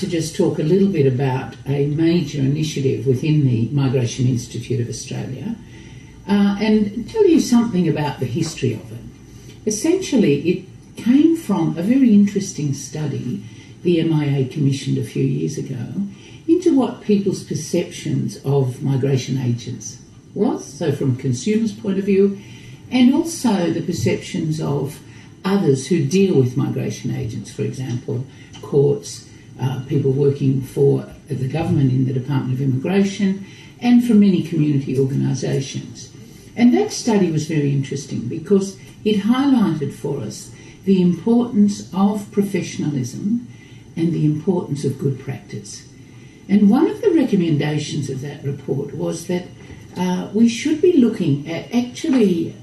to just talk a little bit about a major initiative within the Migration Institute of Australia and tell you something about the history of it. Essentially, it came from a very interesting study the MIA commissioned a few years ago into what people's perceptions of migration agents was, so from a consumer's point of view, and also the perceptions of others who deal with migration agents, for example, courts, people working for the government in the Department of Immigration, and from many community organisations. And that study was very interesting because it highlighted for us the importance of professionalism and the importance of good practice. And one of the recommendations of that report was that we should be looking at actually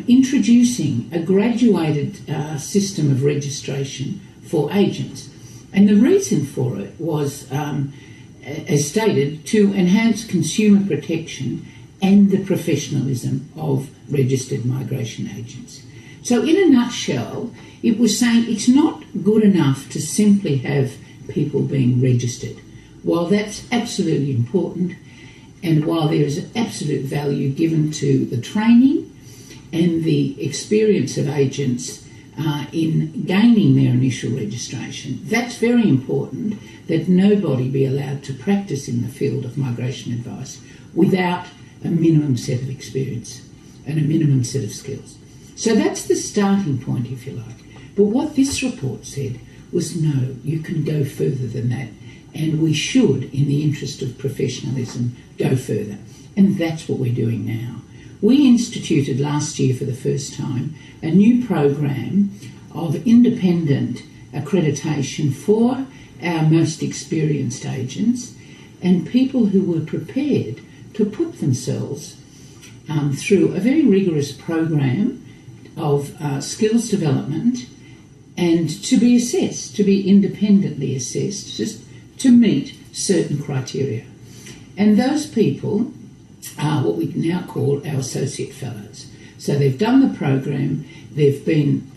introducing a graduated system of registration for agents. And the reason for it was, as stated, to enhance consumer protection and the professionalism of registered migration agents. So in a nutshell, it was saying it's not good enough to simply have people being registered. While that's absolutely important, and while there is absolute value given to the training and the experience of agents in gaining their initial registration, that's very important that nobody be allowed to practice in the field of migration advice without a minimum set of experience and a minimum set of skills. So that's the starting point, if you like. But what this report said was, no, you can go further than that, and we should, in the interest of professionalism, go further. And that's what we're doing now. We instituted last year for the first time a new program of independent accreditation for our most experienced agents and people who were prepared to put themselves through a very rigorous program of skills development and to be assessed, to be independently assessed, just to meet certain criteria. And those people are what we now call our associate fellows. So they've done the program, they've been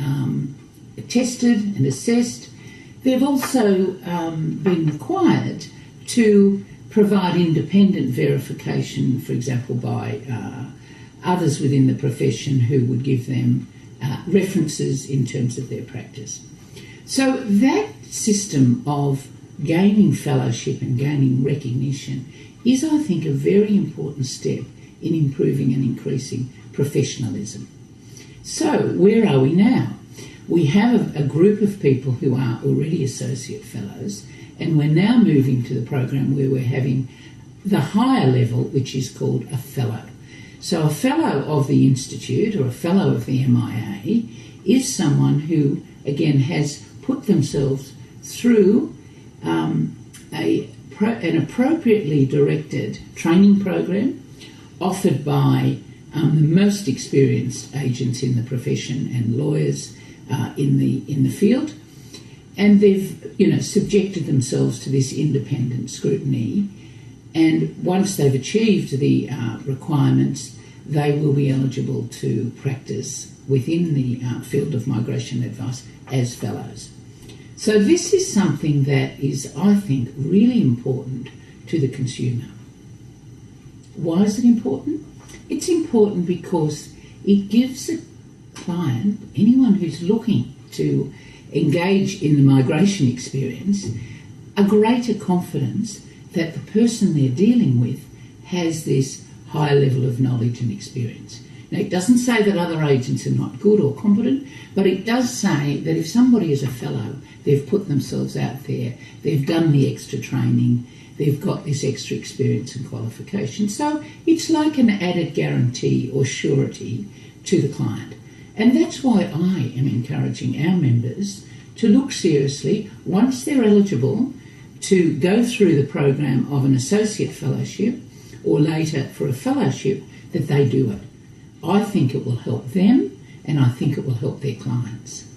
tested and assessed. They've also been required to provide independent verification, for example, by others within the profession who would give them references in terms of their practice. So that system of gaining fellowship and gaining recognition is, I think, a very important step in improving and increasing professionalism. So where are we now? We have a group of people who are already associate fellows, and we're now moving to the program where we're having the higher level, which is called a fellow. So a fellow of the Institute or a fellow of the MIA is someone who, again, has put themselves through an appropriately directed training program offered by the most experienced agents in the profession and lawyers in the field, and they've subjected themselves to this independent scrutiny. And once they've achieved the requirements, they will be eligible to practice within the field of migration advice as fellows. So this is something that is, I think, really important to the consumer. Why is it important? It's important because it gives a client, anyone who's looking to engage in the migration experience, a greater confidence that the person they're dealing with has this high level of knowledge and experience. Now, it doesn't say that other agents are not good or competent, but it does say that if somebody is a fellow, they've put themselves out there, they've done the extra training, they've got this extra experience and qualification. So it's like an added guarantee or surety to the client. And that's why I am encouraging our members to look seriously, once they're eligible, to go through the program of an associate fellowship or later for a fellowship, that they do it. I think it will help them, and I think it will help their clients.